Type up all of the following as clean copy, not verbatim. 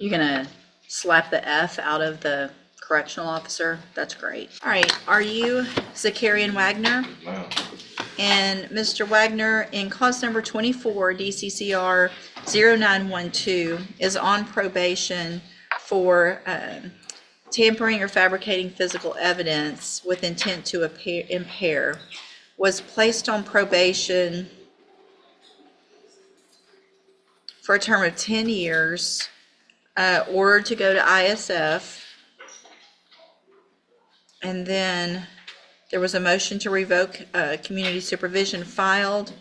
You're gonna slap the F out of the correctional officer? That's great. All right, are you Zakarian Wagner? Ma'am. And Mr. Wagner, in cause number 24, DCCR 0912, is on probation for tampering or fabricating physical evidence with intent to impair, was placed on probation for a term of 10 years, ordered to go to ISF, and then there was a motion to revoke community supervision filed.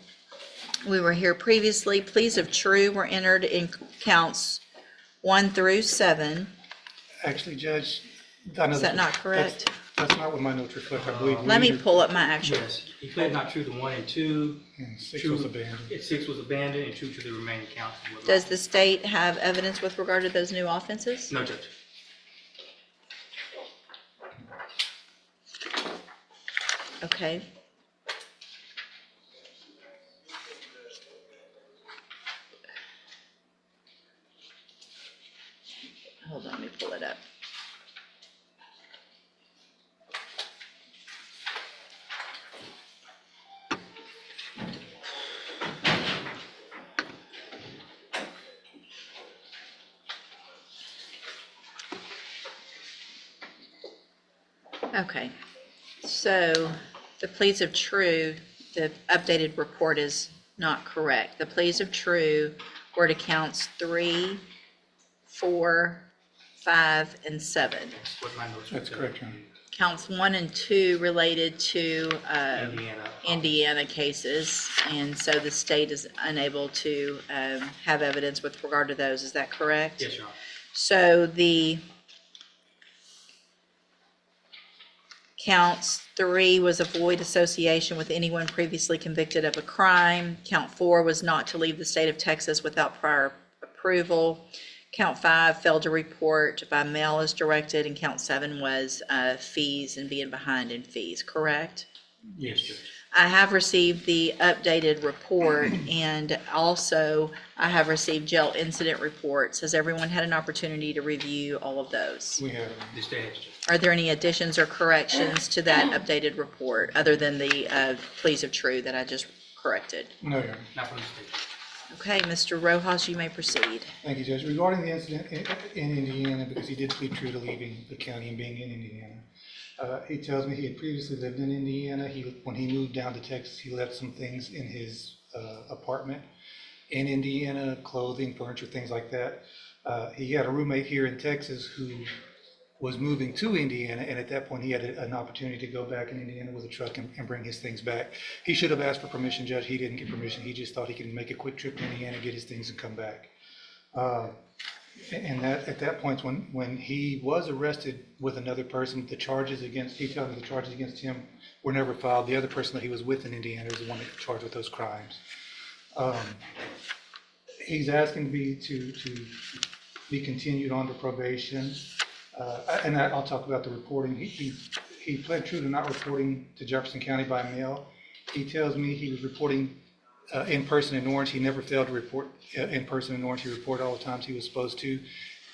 We were here previously. Pleas of true were entered in counts 1 through 7. Actually, Judge, I know Is that not correct? That's not what my notes reflect, I believe. Let me pull up my actual. Yes, he pled not true to 1 and 2. And 6 True- was abandoned. 6 was abandoned, and true to the remaining counts. Does the state have evidence with regard to those new offenses? No, Judge. Okay. Hold on, let me pull it up. Okay, so the pleas of true, the updated report is not correct. The pleas of true were to counts 3, 4, 5, and 7. That's what my notes That's reflect. correct, Your Honor. Counts 1 and 2 related to Indiana. Indiana cases, and so the state is unable to have evidence with regard to those. Is that correct? Yes, Your Honor. So the counts 3 was a void association with anyone previously convicted of a crime. Count 4 was not to leave the state of Texas without prior approval. Count 5 failed to report by mail as directed, and count 7 was fees and being behind in fees, correct? Yes, Judge. I have received the updated report, and also I have received jail incident reports. Has everyone had an opportunity to review all of those? We have, The state has, Judge. Are there any additions or corrections to that updated report, other than the pleas of true that I just corrected? no, Your Honor. Not from the state. Okay, Mr. Rojas, you may proceed. Thank you, Judge. Regarding the incident in Indiana, because he did plead true to leaving the county and being in Indiana, he tells me he had previously lived in Indiana. When he moved down to Texas, he left some things in his apartment in Indiana, clothing, furniture, things like that. He had a roommate here in Texas who was moving to Indiana, and at that point he had an opportunity to go back in Indiana with a truck and bring his things back. He should have asked for permission, Judge. He didn't get permission. He just thought he could make a quick trip to Indiana, get his things, and come back. And that at that point, when he was arrested with another person, he tells me the charges against him were never filed. The other person that he was with in Indiana is the one that was charged with those crimes. He's asking to be continued on to probation. And I'll talk about the reporting. He pled true to not reporting to Jefferson County by mail. He tells me he was reporting in person in Orange. He never failed to report in person in Orange. He reported all the times he was supposed to,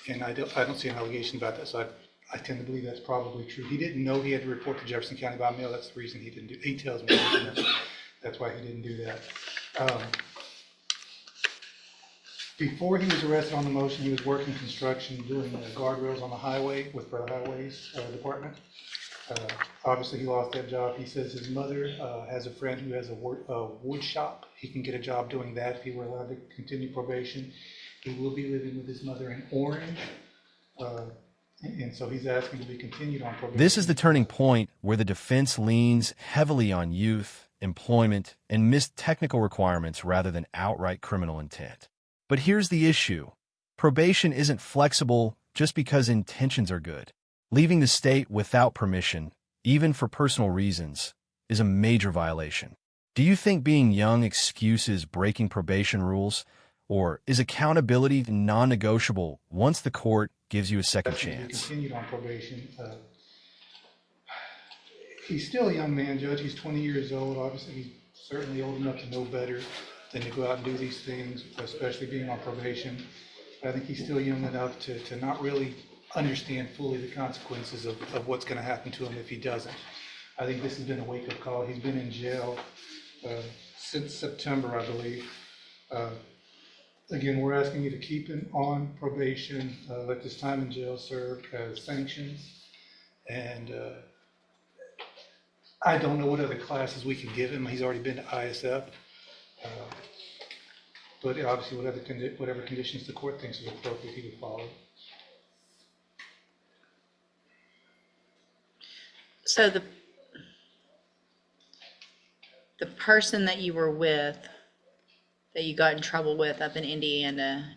and I don't see an allegation about that. So I tend to believe that's probably true. He didn't know he had to report to Jefferson County by mail. That's the reason he didn't do. He tells me that's why he didn't do that. Before he was arrested on the motion, he was working construction, doing guardrails on the highway with the Highways Department. Obviously, he lost that job. He says his mother has a friend who has a wood shop. He can get a job doing that if he were allowed to continue probation. He will be living with his mother in Orange. And so he's asking to be continued on probation. This is the turning point where the defense leans heavily on youth, employment, and missed technical requirements rather than outright criminal intent. But here's the issue. Probation isn't flexible just because intentions are good. Leaving the state without permission, even for personal reasons, is a major violation. Do you think being young excuses breaking probation rules, or is accountability non-negotiable once the court gives you a second chance? Continued on probation. He's still a young man, Judge. He's 20 years old. Obviously, he's certainly old enough to know better than to go out and do these things, especially being on probation. I think he's still young enough to not really understand fully the consequences of what's going to happen to him if he doesn't. I think this has been a wake-up call. He's been in jail since September, I believe. Again, we're asking you to keep him on probation, let this time in jail serve as sanctions. And I don't know what other classes we can give him. He's already been to ISF. But obviously, whatever conditions the court thinks is appropriate, he would follow. So the person that you were with, that you got in trouble with up in Indiana,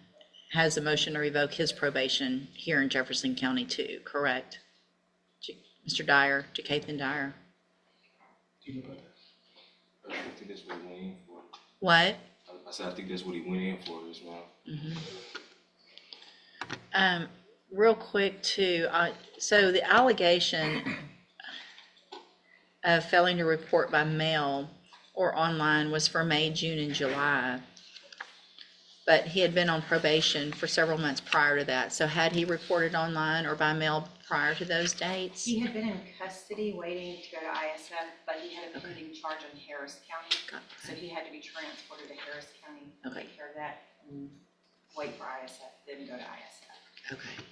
has a motion to revoke his probation here in Jefferson County too, correct? Mr. Dyer, Jacathan Dyer. Do you know about that? I think that's what he went in for. What? I said, I think that's what he went in for as well. Real quick too, so the allegation of failing to report by mail or online was for May, June, and July. But he had been on probation for several months prior to that. So had he reported online or by mail prior to those dates? He had been in custody waiting to go to ISF, but he had a pending charge in Harris County. So he had to be transported to Harris County to take care of that and wait for ISF, then go to ISF. Okay.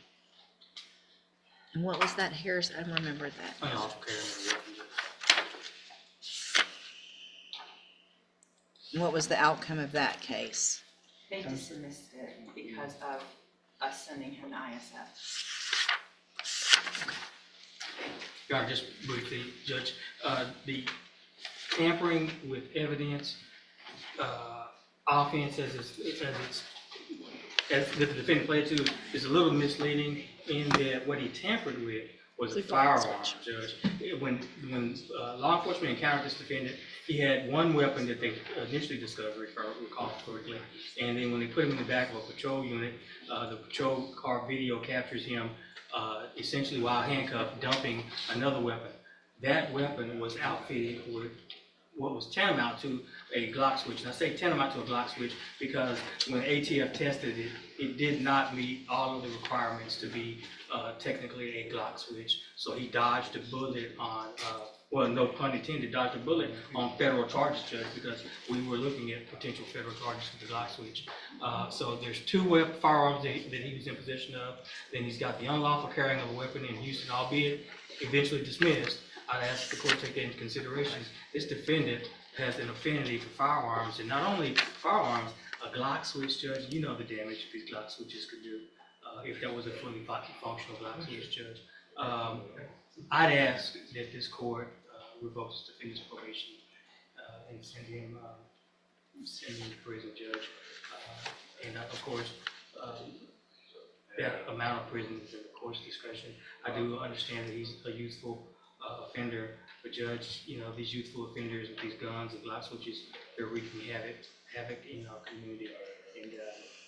And what was that Harris? I don't remember that. Unlawful carrying of a weapon. And what was the outcome of that case? They dismissed it because of us sending him to ISF. Your Honor, just briefly, Judge, the tampering with evidence offense as the defendant pled to is a little misleading in that what he tampered with was a firearm, Judge. When law enforcement encountered this defendant, he had one weapon that they initially discovered, if I recall correctly, and then when they put him in the back of a patrol unit, the patrol car video captures him essentially while handcuffed, dumping another weapon. That weapon was outfitted with what was tantamount to a Glock switch. And I say tantamount to a Glock switch because when ATF tested it, it did not meet all of the requirements to be technically a Glock switch. So he dodged a bullet on, well, no pun intended, dodged a bullet on federal charges, Judge, because we were looking at potential federal charges for the Glock switch. So there's two firearms that he was in possession of. Then he's got the unlawful carrying of a weapon in Houston, albeit eventually dismissed. I'd ask the court to take that into consideration. This defendant has an affinity for firearms, and not only firearms, a Glock switch, Judge, you know the damage these Glock switches could do if that was a fully functional Glock switch, Judge. I'd ask that this court revokes the defendant's probation and send him to prison, Judge. And of course, that amount of prison is at the court's discretion. I do understand that he's a youthful offender, but Judge, you know, these youthful offenders with these guns and Glock switches, they're wreaking havoc in our community. And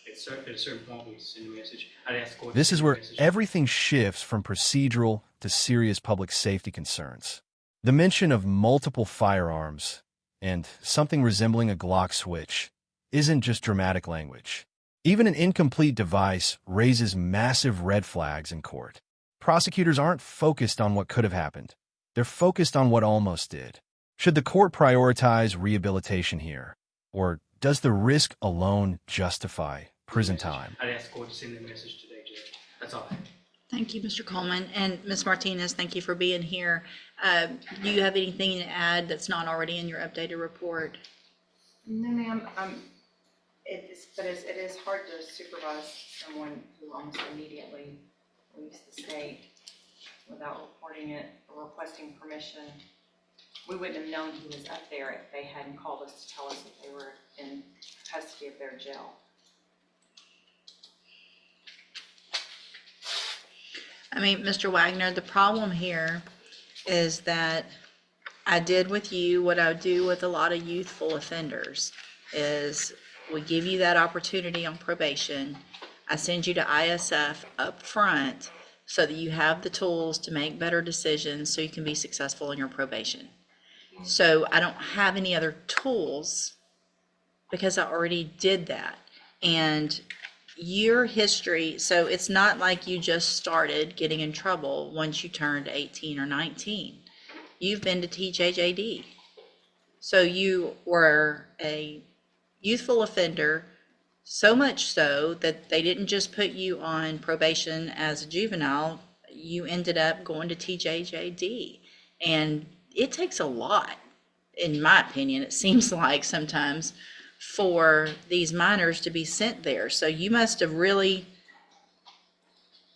at a certain point, we send a message. I'd ask the court. This to is send a where message. everything shifts from procedural to serious public safety concerns. The mention of multiple firearms and something resembling a Glock switch isn't just dramatic language. Even an incomplete device raises massive red flags in court. Prosecutors aren't focused on what could have happened. They're focused on what almost did. Should the court prioritize rehabilitation here? Or does the risk alone justify prison time? I'd ask the court to send that message today, Judge. That's all. Thank you, Mr. Coleman. And Ms. Martinez, thank you for being here. Do you have anything to add that's not already in your updated report? No, ma'am. It is hard to supervise someone who almost immediately leaves the state without reporting it or requesting permission. We wouldn't have known he was up there if they hadn't called us to tell us that they were in custody of their jail. I mean, Mr. Wagner, the problem here is that I did with you what I do with a lot of youthful offenders, is we give you that opportunity on probation. I send you to ISF up front so that you have the tools to make better decisions so you can be successful in your probation. So I don't have any other tools because I already did that. And your history, so it's not like you just started getting in trouble once you turned 18 or 19. You've been to TJJD. So you were a youthful offender, so much so that they didn't just put you on probation as a juvenile, you ended up going to TJJD. And it takes a lot, in my opinion, it seems like sometimes, for these minors to be sent there. So you must have really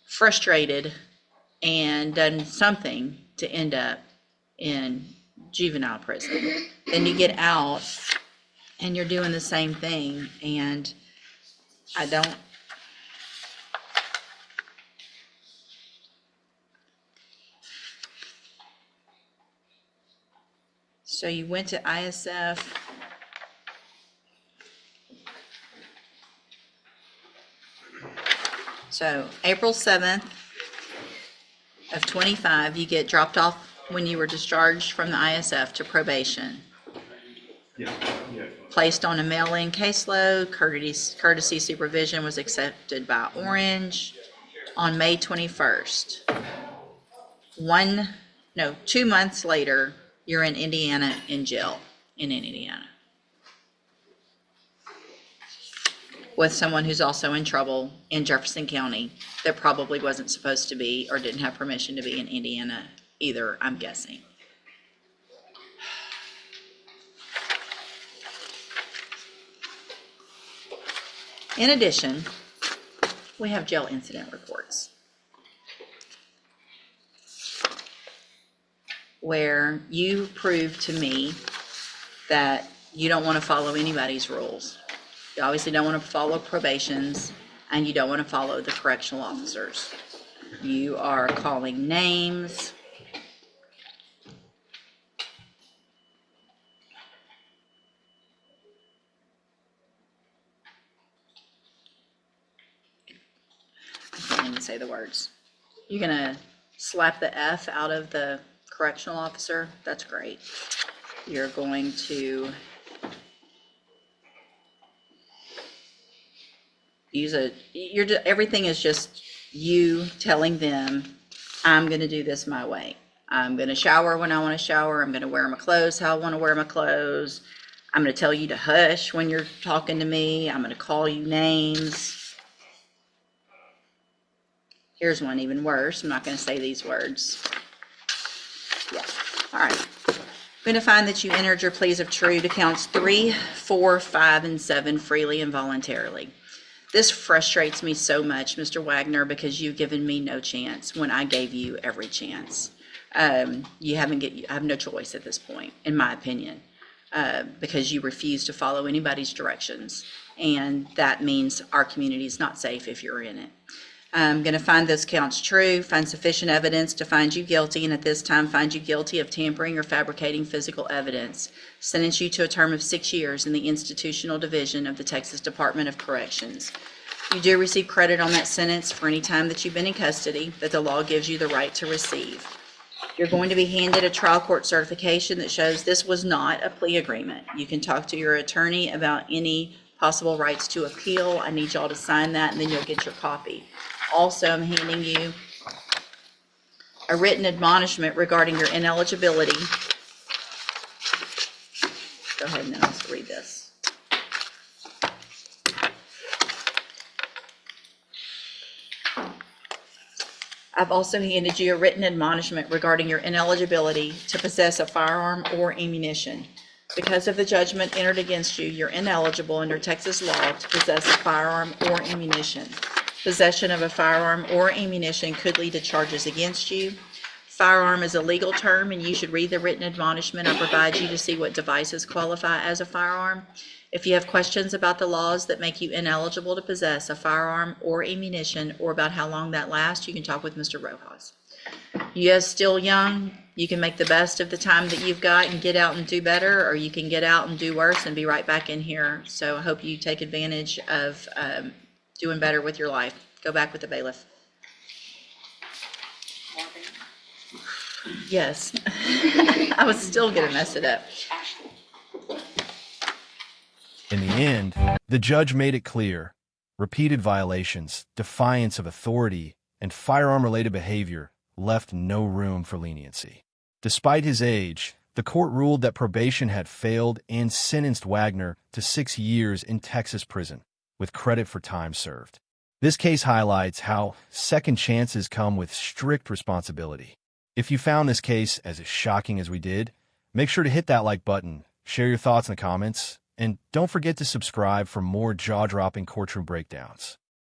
frustrated and done something to end up in juvenile prison. Then you get out and you're doing the same thing, and I don't. So you went to ISF. So April 7th of 25, you get dropped off when you were discharged from the ISF to probation. Placed on a mail-in caseload, courtesy supervision was accepted by Orange on May 21st. 2 months later, you're in Indiana in jail in Indiana with someone who's also in trouble in Jefferson County that probably wasn't supposed to be or didn't have permission to be in Indiana either, I'm guessing. In addition, we have jail incident reports where you prove to me that you don't want to follow anybody's rules. You obviously don't want to follow probations, and you don't want to follow the correctional officers. You are calling names. I can't even say the words. You're gonna slap the F out of the correctional officer. That's great. You're going to everything is just you telling them, I'm gonna do this my way. I'm gonna shower when I want to shower. I'm gonna wear my clothes how I want to wear my clothes. I'm gonna tell you to hush when you're talking to me. I'm gonna call you names. Here's one even worse. I'm not gonna say these words. Yeah, all right. I'm gonna find that you entered your pleas of true to counts 3, 4, 5, and 7 freely and voluntarily. This frustrates me so much, Mr. Wagner, because you've given me no chance when I gave you every chance. I have no choice at this point, in my opinion, because you refuse to follow anybody's directions. And that means our community is not safe if you're in it. I'm going to find those counts true, find sufficient evidence to find you guilty, and at this time find you guilty of tampering or fabricating physical evidence. Sentence you to a term of 6 years in the institutional division of the Texas Department of Corrections. You do receive credit on that sentence for any time that you've been in custody that the law gives you the right to receive. You're going to be handed a trial court certification that shows this was not a plea agreement. You can talk to your attorney about any possible rights to appeal. I need y'all to sign that, and then you'll get your copy. Also, I'm handing you a written admonishment regarding your ineligibility. Go ahead and then I'll read this. I've also handed you a written admonishment regarding your ineligibility to possess a firearm or ammunition. Because of the judgment entered against you, you're ineligible under Texas law to possess a firearm or ammunition. Possession of a firearm or ammunition could lead to charges against you. Firearm is a legal term, and you should read the written admonishment I provide you to see what devices qualify as a firearm. If you have questions about the laws that make you ineligible to possess a firearm or ammunition, or about how long that lasts, you can talk with Mr. Rojas. You are still young. You can make the best of the time that you've got and get out and do better, or you can get out and do worse and be right back in here. So I hope you take advantage of doing better with your life. Go back with the bailiff. Yes. I was still gonna mess it up. In the end, the judge made it clear Repeated violations, defiance of authority, and firearm-related behavior left no room for leniency. Despite his age, the court ruled that probation had failed and sentenced Wagner to 6 years in Texas prison, with credit for time served. This case highlights how second chances come with strict responsibility. If you found this case as shocking as we did, make sure to hit that like button, share your thoughts in the comments, and don't forget to subscribe for more jaw-dropping courtroom breakdowns.